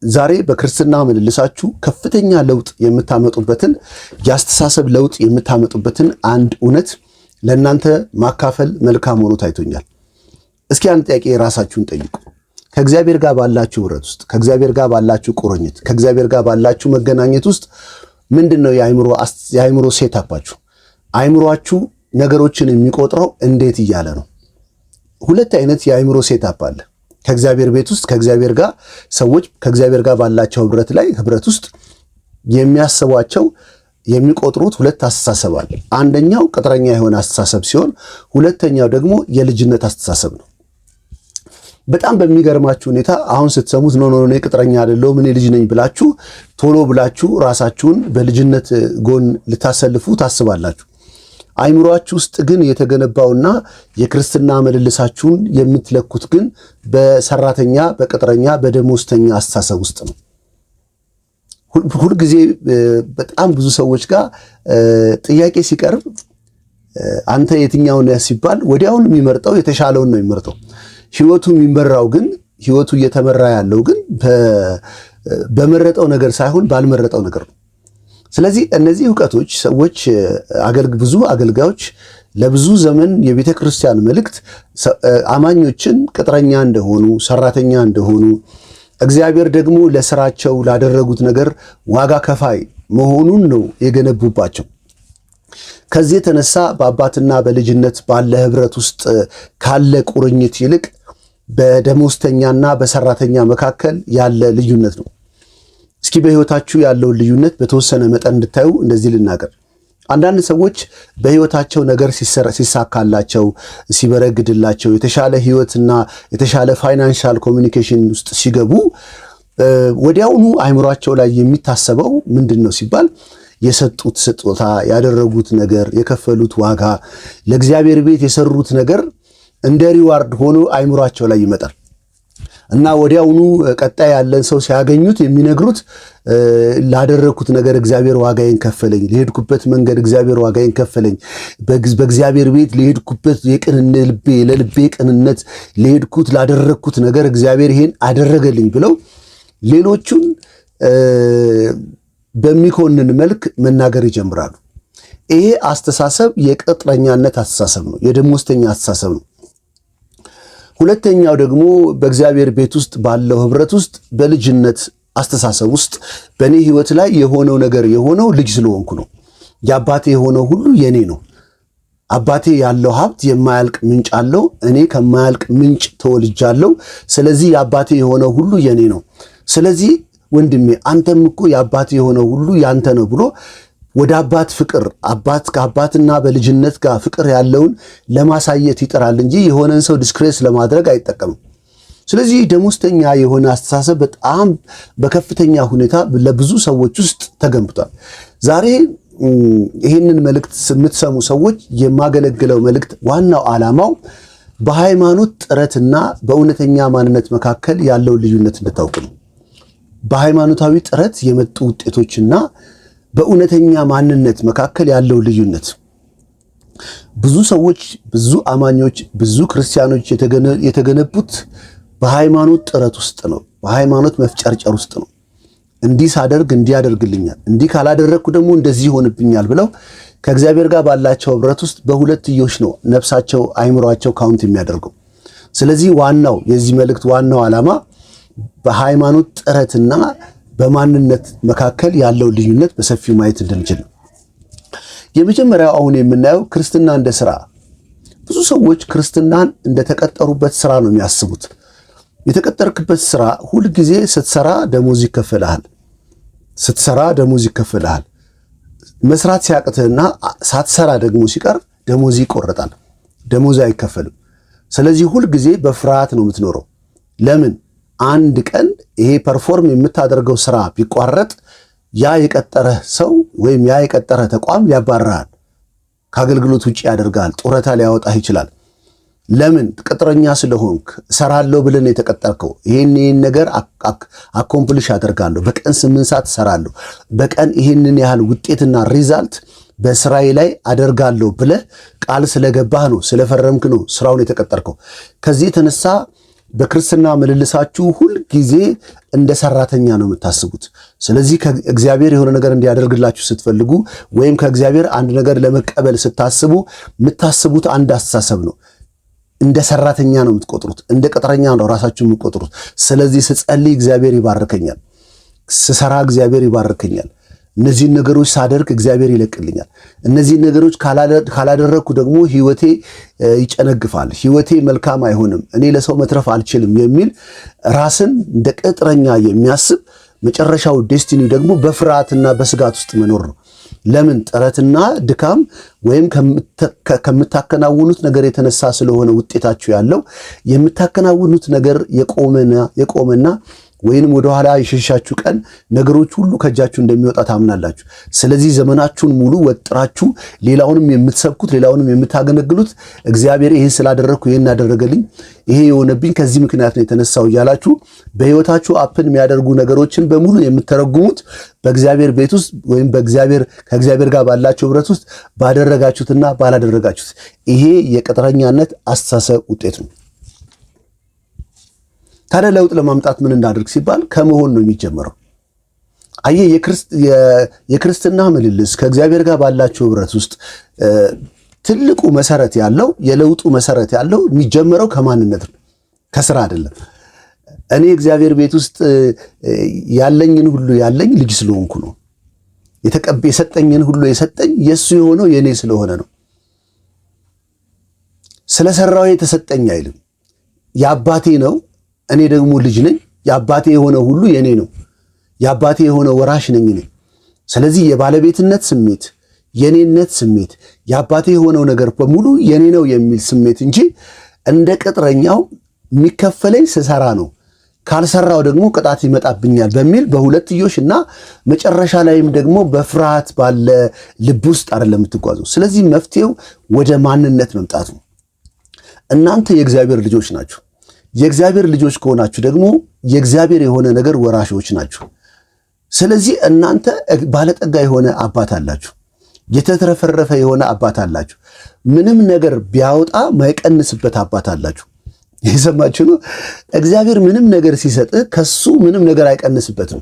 ዛሬ በክርስትና ምልልሳችሁ ከፍተኛ ለውጥ የምታመጡበትን ያስተሳሰብ ለውጥ የምታመጡበትን አንድ እውነት ለእናንተ ማካፈል መልካም ሆኖ ታይቶኛል። እስኪ አንድ ጥያቄ ራሳችሁን ጠይቁ። ከእግዚአብሔር ጋር ባላችሁ ህብረት ውስጥ፣ ከእግዚአብሔር ጋር ባላችሁ ቁርኝት፣ ከእግዚአብሔር ጋር ባላችሁ መገናኘት ውስጥ ምንድነው የአእምሮ ሴታፓችሁ? አእምሮአችሁ ነገሮችን የሚቆጥረው እንዴት እያለ ነው? ሁለት አይነት የአእምሮ ሴታፕ አለ። ከእግዚአብሔር ቤት ውስጥ ከእግዚአብሔር ጋር ሰዎች ከእግዚአብሔር ጋር ባላቸው ህብረት ውስጥ የሚያስቧቸው የሚቆጥሩት ሁለት አስተሳሰብ አለ። አንደኛው ቅጥረኛ የሆነ አስተሳሰብ ሲሆን ሁለተኛው ደግሞ የልጅነት አስተሳሰብ ነው። በጣም በሚገርማችሁ ሁኔታ አሁን ስትሰሙት ኖ እኔ ቅጥረኛ አይደለሁም እኔ ልጅ ነኝ ብላችሁ ቶሎ ብላችሁ ራሳችሁን በልጅነት ጎን ልታሰልፉ ታስባላችሁ። አይምሮአችሁ ውስጥ ግን የተገነባውና የክርስትና ምልልሳችሁን የምትለኩት ግን በሰራተኛ በቅጥረኛ በደሞዝተኛ አስተሳሰብ ውስጥ ነው። ሁልጊዜ በጣም ብዙ ሰዎች ጋር ጥያቄ ሲቀርብ አንተ የትኛው ነህ ሲባል ወዲያውኑ የሚመርጠው የተሻለውን ነው የሚመርጠው። ህይወቱ የሚመራው ግን ህይወቱ እየተመራ ያለው ግን በመረጠው ነገር ሳይሆን ባልመረጠው ነገር ነው። ስለዚህ እነዚህ ዕውቀቶች ሰዎች ብዙ አገልጋዮች ለብዙ ዘመን የቤተ ክርስቲያን መልእክት አማኞችን ቅጥረኛ እንደሆኑ፣ ሰራተኛ እንደሆኑ፣ እግዚአብሔር ደግሞ ለስራቸው ላደረጉት ነገር ዋጋ ከፋይ መሆኑን ነው የገነቡባቸው። ከዚህ የተነሳ በአባትና በልጅነት ባለ ህብረት ውስጥ ካለ ቁርኝት ይልቅ በደሞዝተኛና በሰራተኛ መካከል ያለ ልዩነት ነው። እስኪ በህይወታችሁ ያለውን ልዩነት በተወሰነ መጠን እንድታዩ እንደዚህ ልናገር። አንዳንድ ሰዎች በህይወታቸው ነገር ሲሳካላቸው፣ ሲበረግድላቸው፣ የተሻለ ህይወትና የተሻለ ፋይናንሻል ኮሚኒኬሽን ውስጥ ሲገቡ ወዲያውኑ አይምሯቸው ላይ የሚታሰበው ምንድን ነው ሲባል የሰጡት ስጦታ፣ ያደረጉት ነገር፣ የከፈሉት ዋጋ፣ ለእግዚአብሔር ቤት የሰሩት ነገር እንደ ሪዋርድ ሆኖ አይምሯቸው ላይ ይመጣል እና ወዲያውኑ ቀጣይ ያለን ሰው ሲያገኙት የሚነግሩት ላደረኩት ነገር እግዚአብሔር ዋጋዬን ከፈለኝ፣ ለሄድኩበት መንገድ እግዚአብሔር ዋጋዬን ከፈለኝ፣ በእግዚአብሔር ቤት ለሄድኩበት ለልቤ ቅንነት ለሄድኩት ላደረኩት ነገር እግዚአብሔር ይሄን አደረገልኝ ብለው ሌሎቹን በሚኮንን መልክ መናገር ይጀምራሉ። ይሄ አስተሳሰብ የቅጥረኛነት አስተሳሰብ ነው፣ የደሞዝተኛ አስተሳሰብ ነው። ሁለተኛው ደግሞ በእግዚአብሔር ቤት ውስጥ ባለው ህብረት ውስጥ በልጅነት አስተሳሰብ ውስጥ በእኔ ህይወት ላይ የሆነው ነገር የሆነው ልጅ ስለሆንኩ ነው። የአባቴ የሆነው ሁሉ የኔ ነው። አባቴ ያለው ሀብት የማያልቅ ምንጭ አለው። እኔ ከማያልቅ ምንጭ ተወልጃለሁ። ስለዚህ የአባቴ የሆነው ሁሉ የኔ ነው። ስለዚህ ወንድሜ አንተም እኮ የአባቴ የሆነው ሁሉ ያንተ ነው ብሎ ወደ አባት ፍቅር ከአባትና በልጅነት ጋር ፍቅር ያለውን ለማሳየት ይጥራል እንጂ የሆነን ሰው ዲስክሬስ ለማድረግ አይጠቀምም። ስለዚህ ደሞዝተኛ የሆነ አስተሳሰብ በጣም በከፍተኛ ሁኔታ ለብዙ ሰዎች ውስጥ ተገንብቷል። ዛሬ ይህንን መልእክት የምትሰሙ ሰዎች የማገለግለው መልእክት ዋናው ዓላማው በሃይማኖት ጥረትና በእውነተኛ ማንነት መካከል ያለውን ልዩነት እንድታውቁ ነው። በሃይማኖታዊ ጥረት የመጡ ውጤቶችና በእውነተኛ ማንነት መካከል ያለው ልዩነት። ብዙ ሰዎች፣ ብዙ አማኞች፣ ብዙ ክርስቲያኖች የተገነቡት በሃይማኖት ጥረት ውስጥ ነው፣ በሃይማኖት መፍጨርጨር ውስጥ ነው። እንዲህ ሳደርግ እንዲህ ያደርግልኛል፣ እንዲህ ካላደረግኩ ደግሞ እንደዚህ ይሆንብኛል ብለው ከእግዚአብሔር ጋር ባላቸው ህብረት ውስጥ በሁለትዮሽ ነው ነፍሳቸው፣ አይምሯቸው ካውንት የሚያደርገው። ስለዚህ ዋናው የዚህ መልእክት ዋናው ዓላማ በሃይማኖት ጥረትና በማንነት መካከል ያለው ልዩነት በሰፊው ማየት እንድንችል ነው። የመጀመሪያው አሁን የምናየው ክርስትና እንደ ስራ። ብዙ ሰዎች ክርስትናን እንደተቀጠሩበት ስራ ነው የሚያስቡት። የተቀጠርክበት ስራ ሁልጊዜ ስትሰራ ደሞዝ ይከፈልሃል። መስራት ሲያቅትህና ሳትሰራ ደግሞ ሲቀር ደሞዝ ይቆረጣል፣ ደሞዝ አይከፈልም። ስለዚህ ሁልጊዜ በፍርሃት ነው የምትኖረው። ለምን? አንድ ቀን ይሄ ፐርፎርም የምታደርገው ስራ ቢቋረጥ ያ የቀጠረህ ሰው ወይም ያ የቀጠረህ ተቋም ያባርራል፣ ከአገልግሎት ውጭ ያደርጋል፣ ጡረታ ሊያወጣህ ይችላል። ለምን? ቅጥረኛ ስለሆንክ እሰራለሁ ብለን የተቀጠርከው ይሄን ነገር አኮምፕሊሽ አደርጋለሁ፣ በቀን 8 ሰዓት እሰራለሁ፣ በቀን ይሄንን ያህል ውጤትና ሪዛልት በስራዬ ላይ አደርጋለሁ ብለህ ቃል ስለገባህ ነው፣ ስለፈረምክ ነው ስራውን የተቀጠርከው። ከዚህ የተነሳ በክርስትና ምልልሳችሁ ሁል ጊዜ እንደ ሰራተኛ ነው የምታስቡት። ስለዚህ ከእግዚአብሔር የሆነ ነገር እንዲያደርግላችሁ ስትፈልጉ ወይም ከእግዚአብሔር አንድ ነገር ለመቀበል ስታስቡ የምታስቡት አንድ አስተሳሰብ ነው። እንደ ሰራተኛ ነው የምትቆጥሩት፣ እንደ ቅጥረኛ ነው ራሳችሁ የምትቆጥሩት። ስለዚህ ስጸልይ እግዚአብሔር ይባርከኛል፣ ስሰራ እግዚአብሔር ይባርከኛል፣ እነዚህን ነገሮች ሳደርግ እግዚአብሔር ይለቅልኛል፣ እነዚህን ነገሮች ካላደረግኩ ደግሞ ህይወቴ ይጨነግፋል፣ ህይወቴ መልካም አይሆንም፣ እኔ ለሰው መትረፍ አልችልም የሚል ራስን እንደ ቅጥረኛ የሚያስብ መጨረሻው ዴስቲኒው ደግሞ በፍርሃትና በስጋት ውስጥ መኖር ነው። ለምን? ጥረትና ድካም ወይም ከምታከናውኑት ነገር የተነሳ ስለሆነ ውጤታችሁ ያለው የምታከናውኑት ነገር የቆመና ወይንም ወደኋላ የሸሻችሁ ቀን ነገሮች ሁሉ ከእጃችሁ እንደሚወጣ ታምናላችሁ። ስለዚህ ዘመናችሁን ሙሉ ወጥራችሁ ሌላውንም የምትሰብኩት ሌላውንም የምታገለግሉት እግዚአብሔር ይሄን ስላደረግኩ ይሄን አደረገልኝ፣ ይሄ የሆነብኝ ከዚህ ምክንያት ነው የተነሳው እያላችሁ በህይወታችሁ አፕን የሚያደርጉ ነገሮችን በሙሉ የምትተረጉሙት በእግዚአብሔር ቤት ውስጥ ወይም ከእግዚአብሔር ጋር ባላችሁ ህብረት ውስጥ ባደረጋችሁትና ባላደረጋችሁት ይሄ የቅጥረኛነት አስተሳሰብ ውጤት ነው። ታዲያ ለውጥ ለማምጣት ምን እናድርግ ሲባል ከመሆን ነው የሚጀምረው። አየህ የክርስትና ምልልስ ከእግዚአብሔር ጋር ባላችሁ ህብረት ውስጥ ትልቁ መሰረት ያለው የለውጡ መሰረት ያለው የሚጀምረው ከማንነት ነው፣ ከስራ አይደለም። እኔ እግዚአብሔር ቤት ውስጥ ያለኝን ሁሉ ያለኝ ልጅ ስለሆንኩ ነው። የሰጠኝን ሁሉ የሰጠኝ የሱ የሆነው የኔ ስለሆነ ነው። ስለሰራው የተሰጠኝ አይልም። የአባቴ ነው፣ እኔ ደግሞ ልጅ ነኝ። የአባቴ የሆነ ሁሉ የኔ ነው። የአባቴ የሆነ ወራሽ ነኝ እኔ። ስለዚህ የባለቤትነት ስሜት፣ የኔነት ስሜት፣ የአባቴ የሆነው ነገር በሙሉ የኔ ነው የሚል ስሜት እንጂ እንደ ቅጥረኛው የሚከፈለኝ ስሰራ ነው፣ ካልሰራው ደግሞ ቅጣት ይመጣብኛል በሚል በሁለትዮሽና መጨረሻ ላይም ደግሞ በፍርሃት ባለ ልብ ውስጥ አይደለም የምትጓዙ። ስለዚህ መፍትሄው ወደ ማንነት መምጣት ነው። እናንተ የእግዚአብሔር ልጆች ናችሁ። የእግዚአብሔር ልጆች ከሆናችሁ ደግሞ የእግዚአብሔር የሆነ ነገር ወራሾች ናችሁ። ስለዚህ እናንተ ባለጠጋ የሆነ አባት አላችሁ፣ የተትረፈረፈ የሆነ አባት አላችሁ፣ ምንም ነገር ቢያወጣ ማይቀንስበት አባት አላችሁ። የሰማችሁ ነው። እግዚአብሔር ምንም ነገር ሲሰጥ ከሱ ምንም ነገር አይቀንስበትም።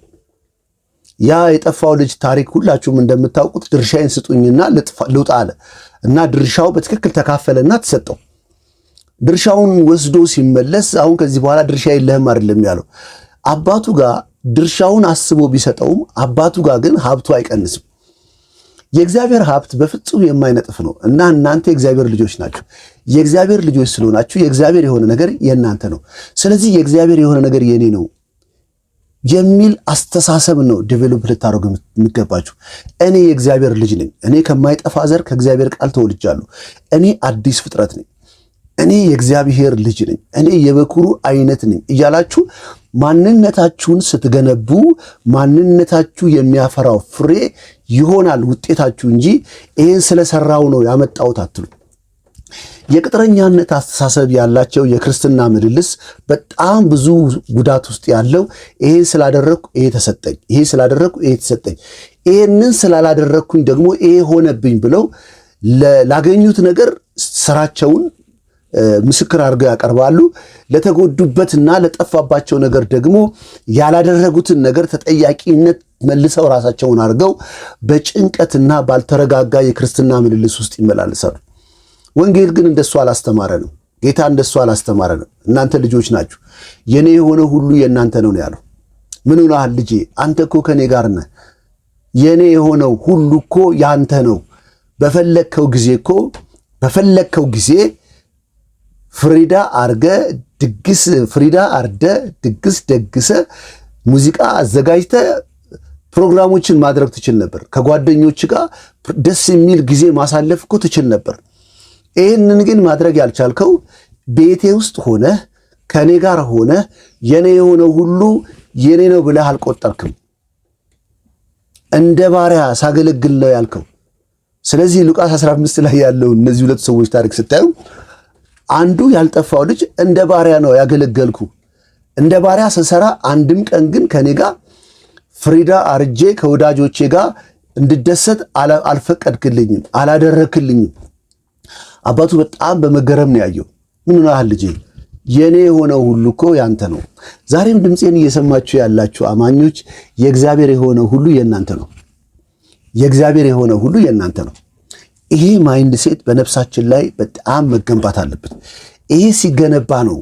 ያ የጠፋው ልጅ ታሪክ ሁላችሁም እንደምታውቁት ድርሻዬን ስጡኝና ልውጣ አለ እና ድርሻው በትክክል ተካፈለና ተሰጠው። ድርሻውን ወስዶ ሲመለስ አሁን ከዚህ በኋላ ድርሻ የለህም አይደለም ያለው። አባቱ ጋር ድርሻውን አስቦ ቢሰጠውም አባቱ ጋር ግን ሀብቱ አይቀንስም። የእግዚአብሔር ሀብት በፍጹም የማይነጥፍ ነው እና እናንተ የእግዚአብሔር ልጆች ናችሁ። የእግዚአብሔር ልጆች ስለሆናችሁ የእግዚአብሔር የሆነ ነገር የእናንተ ነው። ስለዚህ የእግዚአብሔር የሆነ ነገር የኔ ነው የሚል አስተሳሰብ ነው ዴቨሎፕ ልታደርጉ የሚገባችሁ። እኔ የእግዚአብሔር ልጅ ነኝ። እኔ ከማይጠፋ ዘር ከእግዚአብሔር ቃል ተወልጃለሁ። እኔ አዲስ ፍጥረት ነኝ። እኔ የእግዚአብሔር ልጅ ነኝ። እኔ የበኩሩ አይነት ነኝ እያላችሁ ማንነታችሁን ስትገነቡ ማንነታችሁ የሚያፈራው ፍሬ ይሆናል ውጤታችሁ እንጂ ይሄን ስለሰራው ነው ያመጣሁት አትሉ። የቅጥረኛነት አስተሳሰብ ያላቸው የክርስትና ምልልስ በጣም ብዙ ጉዳት ውስጥ ያለው ይሄን ስላደረግኩ ይሄ ተሰጠኝ፣ ይሄ ስላደረግኩ ይሄ ተሰጠኝ፣ ይሄንን ስላላደረግኩኝ ደግሞ ይሄ ሆነብኝ ብለው ላገኙት ነገር ስራቸውን ምስክር አድርገው ያቀርባሉ። ለተጎዱበትና ለጠፋባቸው ነገር ደግሞ ያላደረጉትን ነገር ተጠያቂነት መልሰው ራሳቸውን አድርገው በጭንቀትና ባልተረጋጋ የክርስትና ምልልስ ውስጥ ይመላለሳሉ። ወንጌል ግን እንደሱ አላስተማረንም። ጌታ እንደሱ አላስተማረንም። እናንተ ልጆች ናችሁ፣ የኔ የሆነ ሁሉ የእናንተ ነው ያለው። ምን ሆነሃል ልጄ? አንተ እኮ ከኔ ጋር ነህ። የኔ የሆነው ሁሉ እኮ ያንተ ነው። በፈለግከው ጊዜ ፍሪዳ አርገ ድግስ ደግሰ ሙዚቃ አዘጋጅተ ፕሮግራሞችን ማድረግ ትችል ነበር። ከጓደኞች ጋር ደስ የሚል ጊዜ ማሳለፍ እኮ ትችል ነበር። ይህንን ግን ማድረግ ያልቻልከው ቤቴ ውስጥ ሆነ ከኔ ጋር ሆነ የኔ የሆነው ሁሉ የኔ ነው ብለህ አልቆጠርክም። እንደ ባሪያ ሳገለግል ነው ያልከው። ስለዚህ ሉቃስ 15 ላይ ያለው እነዚህ ሁለት ሰዎች ታሪክ ስታዩ አንዱ ያልጠፋው ልጅ እንደ ባሪያ ነው ያገለገልኩ፣ እንደ ባሪያ ስሰራ አንድም ቀን ግን ከኔ ጋር ፍሪዳ አርጄ ከወዳጆቼ ጋር እንድደሰት አልፈቀድክልኝም፣ አላደረክልኝም። አባቱ በጣም በመገረም ነው ያየው። ምን ሆነሃል ልጄ? የኔ የሆነው ሁሉ እኮ ያንተ ነው። ዛሬም ድምፄን እየሰማችሁ ያላችሁ አማኞች የእግዚአብሔር የሆነው ሁሉ የእናንተ ነው። የእግዚአብሔር የሆነው ሁሉ የእናንተ ነው። ይሄ ማይንድ ሴት በነፍሳችን ላይ በጣም መገንባት አለበት። ይሄ ሲገነባ ነው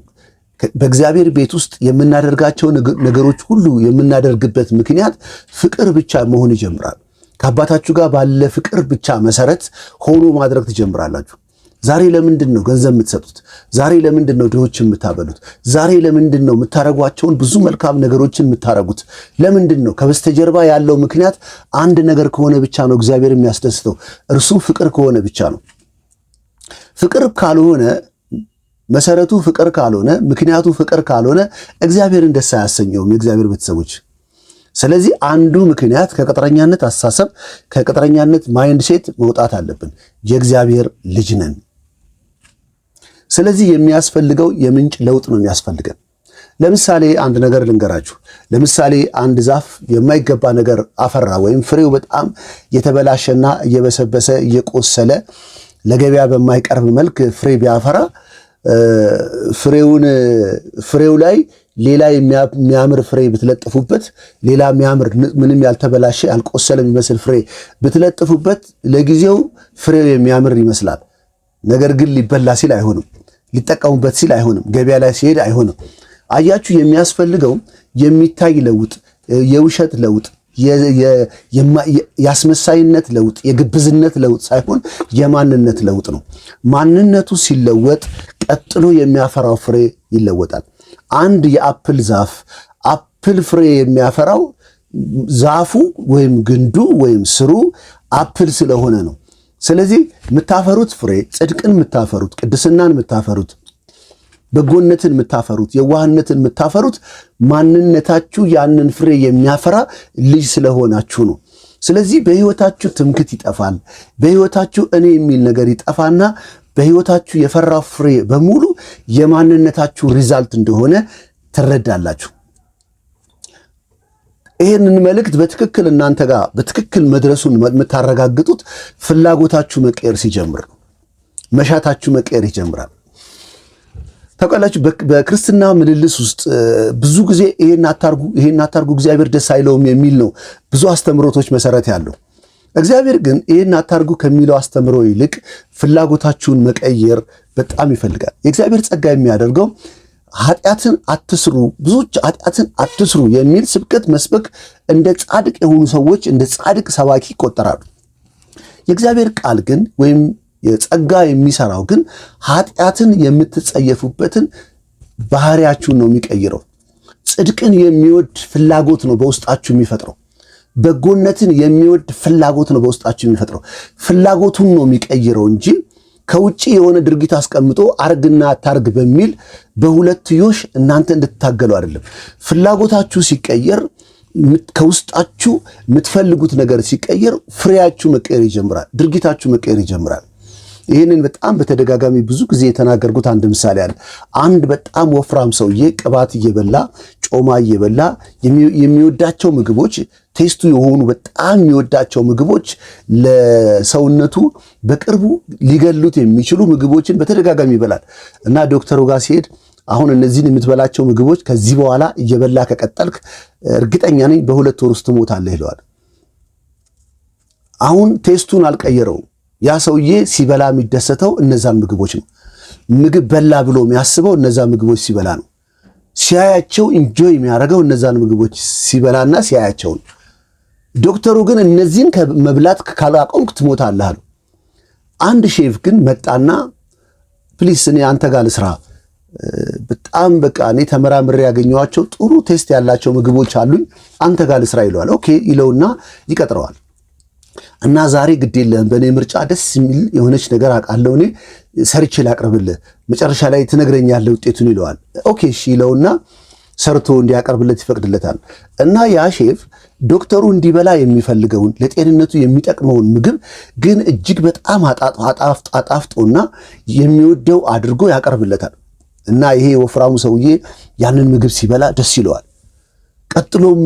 በእግዚአብሔር ቤት ውስጥ የምናደርጋቸው ነገሮች ሁሉ የምናደርግበት ምክንያት ፍቅር ብቻ መሆን ይጀምራል። ከአባታችሁ ጋር ባለ ፍቅር ብቻ መሰረት ሆኖ ማድረግ ትጀምራላችሁ። ዛሬ ለምንድን ነው ገንዘብ የምትሰጡት? ዛሬ ለምንድን ነው ድሆችን የምታበሉት? ዛሬ ለምንድን ነው የምታረጓቸውን ብዙ መልካም ነገሮችን የምታረጉት? ለምንድን ነው? ከበስተጀርባ ያለው ምክንያት አንድ ነገር ከሆነ ብቻ ነው እግዚአብሔር የሚያስደስተው፣ እርሱም ፍቅር ከሆነ ብቻ ነው። ፍቅር ካልሆነ መሰረቱ ፍቅር ካልሆነ ምክንያቱ ፍቅር ካልሆነ እግዚአብሔርን ደስ አያሰኘውም የእግዚአብሔር ቤተሰቦች። ስለዚህ አንዱ ምክንያት ከቅጥረኛነት አስተሳሰብ ከቅጥረኛነት ማይንድ ሴት መውጣት አለብን። የእግዚአብሔር ልጅ ነን። ስለዚህ የሚያስፈልገው የምንጭ ለውጥ ነው የሚያስፈልገን። ለምሳሌ አንድ ነገር ልንገራችሁ። ለምሳሌ አንድ ዛፍ የማይገባ ነገር አፈራ ወይም ፍሬው በጣም የተበላሸና እየበሰበሰ እየቆሰለ ለገበያ በማይቀርብ መልክ ፍሬ ቢያፈራ ፍሬው ላይ ሌላ የሚያምር ፍሬ ብትለጥፉበት፣ ሌላ የሚያምር ምንም ያልተበላሸ ያልቆሰለ የሚመስል ፍሬ ብትለጥፉበት ለጊዜው ፍሬው የሚያምር ይመስላል። ነገር ግን ሊበላ ሲል አይሆንም፣ ሊጠቀሙበት ሲል አይሆንም፣ ገበያ ላይ ሲሄድ አይሆንም። አያችሁ፣ የሚያስፈልገው የሚታይ ለውጥ፣ የውሸት ለውጥ፣ የአስመሳይነት ለውጥ፣ የግብዝነት ለውጥ ሳይሆን የማንነት ለውጥ ነው። ማንነቱ ሲለወጥ ቀጥሎ የሚያፈራው ፍሬ ይለወጣል። አንድ የአፕል ዛፍ አፕል ፍሬ የሚያፈራው ዛፉ ወይም ግንዱ ወይም ስሩ አፕል ስለሆነ ነው። ስለዚህ የምታፈሩት ፍሬ ጽድቅን የምታፈሩት፣ ቅድስናን የምታፈሩት፣ በጎነትን የምታፈሩት፣ የዋህነትን የምታፈሩት ማንነታችሁ ያንን ፍሬ የሚያፈራ ልጅ ስለሆናችሁ ነው። ስለዚህ በሕይወታችሁ ትምክት ይጠፋል። በሕይወታችሁ እኔ የሚል ነገር ይጠፋና በሕይወታችሁ የፈራው ፍሬ በሙሉ የማንነታችሁ ሪዛልት እንደሆነ ትረዳላችሁ። ይህንን መልእክት በትክክል እናንተ ጋር በትክክል መድረሱን የምታረጋግጡት ፍላጎታችሁ መቀየር ሲጀምር ነው። መሻታችሁ መቀየር ይጀምራል። ታውቃላችሁ፣ በክርስትና ምልልስ ውስጥ ብዙ ጊዜ ይሄን አታርጉ እግዚአብሔር ደስ አይለውም የሚል ነው ብዙ አስተምሮቶች መሰረት ያለው። እግዚአብሔር ግን ይሄን አታርጉ ከሚለው አስተምሮ ይልቅ ፍላጎታችሁን መቀየር በጣም ይፈልጋል። የእግዚአብሔር ጸጋ የሚያደርገው ኃጢአትን አትስሩ፣ ብዙዎች ኃጢአትን አትስሩ የሚል ስብከት መስበክ እንደ ጻድቅ የሆኑ ሰዎች እንደ ጻድቅ ሰባኪ ይቆጠራሉ። የእግዚአብሔር ቃል ግን ወይም የጸጋ የሚሰራው ግን ኃጢአትን የምትጸየፉበትን ባህሪያችሁን ነው የሚቀይረው። ጽድቅን የሚወድ ፍላጎት ነው በውስጣችሁ የሚፈጥረው። በጎነትን የሚወድ ፍላጎት ነው በውስጣችሁ የሚፈጥረው። ፍላጎቱን ነው የሚቀይረው እንጂ ከውጪ የሆነ ድርጊት አስቀምጦ አርግና አታርግ በሚል በሁለትዮሽ እናንተ እንድትታገሉ አይደለም። ፍላጎታችሁ ሲቀየር፣ ከውስጣችሁ የምትፈልጉት ነገር ሲቀየር ፍሬያችሁ መቀየር ይጀምራል፣ ድርጊታችሁ መቀየር ይጀምራል። ይህንን በጣም በተደጋጋሚ ብዙ ጊዜ የተናገርኩት አንድ ምሳሌ አለ። አንድ በጣም ወፍራም ሰውዬ ቅባት እየበላ ጮማ እየበላ የሚወዳቸው ምግቦች ቴስቱ የሆኑ በጣም የሚወዳቸው ምግቦች ለሰውነቱ በቅርቡ ሊገሉት የሚችሉ ምግቦችን በተደጋጋሚ ይበላል እና ዶክተሩ ጋር ሲሄድ አሁን እነዚህን የምትበላቸው ምግቦች ከዚህ በኋላ እየበላ ከቀጠልክ እርግጠኛ ነኝ በ2 ወር ውስጥ ትሞታለህ ይለዋል። አሁን ቴስቱን አልቀየረውም። ያ ሰውዬ ሲበላ የሚደሰተው እነዛን ምግቦች ነው። ምግብ በላ ብሎ የሚያስበው እነዛ ምግቦች ሲበላ ነው። ሲያያቸው ኢንጆይ የሚያደርገው እነዛን ምግቦች ሲበላና ሲያያቸው ነው። ዶክተሩ ግን እነዚህን መብላት ካላቆምክ ትሞታለህ አለው። አንድ ሼፍ ግን መጣና ፕሊስ እኔ አንተ ጋር ልስራ፣ በጣም በቃ እኔ ተመራምሬ ያገኘኋቸው ጥሩ ቴስት ያላቸው ምግቦች አሉኝ፣ አንተ ጋር ልስራ ይለዋል። ኦኬ ይለውና ይቀጥረዋል። እና ዛሬ ግድ የለህም በእኔ ምርጫ ደስ የሚል የሆነች ነገር አውቃለሁ፣ እኔ ሰርቼ ላቅርብልህ፣ መጨረሻ ላይ ትነግረኛለህ ውጤቱን ይለዋል። ኦኬ እሺ ይለውና ሰርቶ እንዲያቀርብለት ይፈቅድለታል። እና ያ ሼፍ ዶክተሩ እንዲበላ የሚፈልገውን ለጤንነቱ የሚጠቅመውን ምግብ ግን እጅግ በጣም አጣፍጦና የሚወደው አድርጎ ያቀርብለታል። እና ይሄ ወፍራሙ ሰውዬ ያንን ምግብ ሲበላ ደስ ይለዋል። ቀጥሎም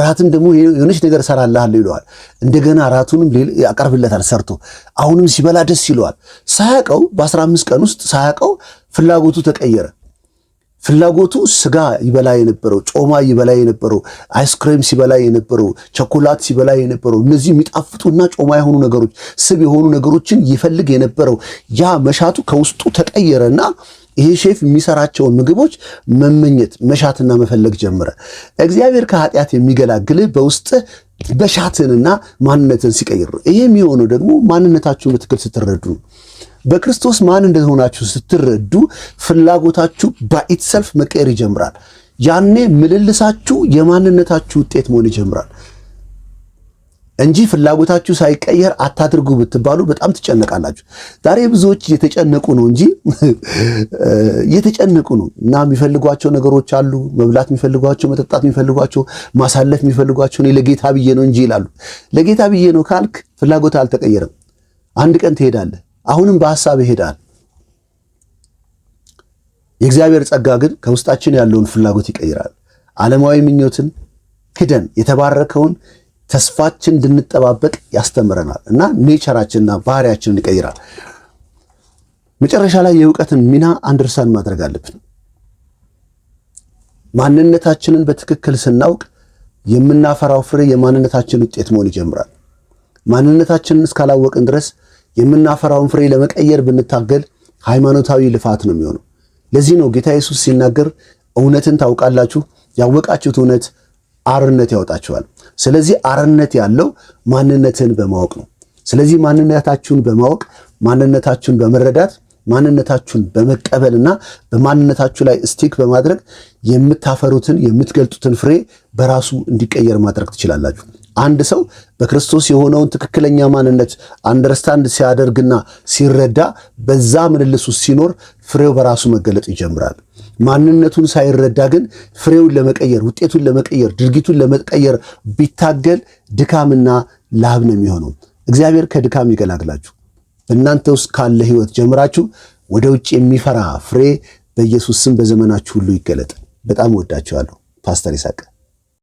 ራትን ደግሞ የሆነች ነገር እሰራልሃለሁ ይለዋል። እንደገና ራቱንም ያቀርብለታል ሰርቶ። አሁንም ሲበላ ደስ ይለዋል። ሳያውቀው በ15 ቀን ውስጥ ሳያውቀው ፍላጎቱ ተቀየረ። ፍላጎቱ ስጋ ይበላ የነበረው፣ ጮማ ይበላ የነበረው፣ አይስክሬም ሲበላ የነበረው፣ ቸኮላት ሲበላ የነበረው፣ እነዚህ የሚጣፍጡና ጮማ የሆኑ ነገሮች፣ ስብ የሆኑ ነገሮችን ይፈልግ የነበረው ያ መሻቱ ከውስጡ ተቀየረና ይሄ ሼፍ የሚሰራቸውን ምግቦች መመኘት መሻትና መፈለግ ጀመረ። እግዚአብሔር ከኃጢአት የሚገላግልህ በውስጥ በሻትንና ማንነትን ሲቀይር ነው። ይሄ የሚሆነው ደግሞ ማንነታችሁን በትክክል ስትረዱ ነው። በክርስቶስ ማን እንደሆናችሁ ስትረዱ ፍላጎታችሁ በኢትሰልፍ መቀየር ይጀምራል። ያኔ ምልልሳችሁ የማንነታችሁ ውጤት መሆን ይጀምራል እንጂ ፍላጎታችሁ ሳይቀየር አታድርጉ ብትባሉ በጣም ትጨነቃላችሁ። ዛሬ ብዙዎች እየተጨነቁ ነው እንጂ እየተጨነቁ ነው እና የሚፈልጓቸው ነገሮች አሉ። መብላት የሚፈልጓቸው፣ መጠጣት የሚፈልጓቸው፣ ማሳለፍ የሚፈልጓቸው እኔ ለጌታ ብዬ ነው እንጂ ይላሉ። ለጌታ ብዬ ነው ካልክ ፍላጎት አልተቀየረም። አንድ ቀን ትሄዳለህ። አሁንም በሐሳብ ይሄዳል። የእግዚአብሔር ጸጋ ግን ከውስጣችን ያለውን ፍላጎት ይቀይራል። ዓለማዊ ምኞትን ክደን የተባረከውን ተስፋችን እንድንጠባበቅ ያስተምረናል እና ኔቸራችንና ባህሪያችንን ይቀይራል። መጨረሻ ላይ የእውቀትን ሚና አንደርስታንድ ማድረግ አለብን። ማንነታችንን በትክክል ስናውቅ የምናፈራው ፍሬ የማንነታችን ውጤት መሆን ይጀምራል። ማንነታችንን እስካላወቅን ድረስ የምናፈራውን ፍሬ ለመቀየር ብንታገል ሃይማኖታዊ ልፋት ነው የሚሆነው። ለዚህ ነው ጌታ ኢየሱስ ሲናገር እውነትን ታውቃላችሁ፣ ያወቃችሁት እውነት አርነት ያወጣችኋል። ስለዚህ አርነት ያለው ማንነትን በማወቅ ነው። ስለዚህ ማንነታችሁን በማወቅ ማንነታችሁን በመረዳት ማንነታችሁን በመቀበልና በማንነታችሁ ላይ ስቲክ በማድረግ የምታፈሩትን የምትገልጡትን ፍሬ በራሱ እንዲቀየር ማድረግ ትችላላችሁ። አንድ ሰው በክርስቶስ የሆነውን ትክክለኛ ማንነት አንደርስታንድ ሲያደርግና ሲረዳ በዛ ምልልስ ውስጥ ሲኖር ፍሬው በራሱ መገለጥ ይጀምራል። ማንነቱን ሳይረዳ ግን ፍሬውን ለመቀየር፣ ውጤቱን ለመቀየር፣ ድርጊቱን ለመቀየር ቢታገል ድካምና ላብ ነው የሚሆነው። እግዚአብሔር ከድካም ይገላግላችሁ። በእናንተ ውስጥ ካለ ሕይወት ጀምራችሁ ወደ ውጭ የሚፈራ ፍሬ በኢየሱስ ስም በዘመናችሁ ሁሉ ይገለጥ። በጣም ወዳችኋለሁ። ፓስተር ይስሐቅ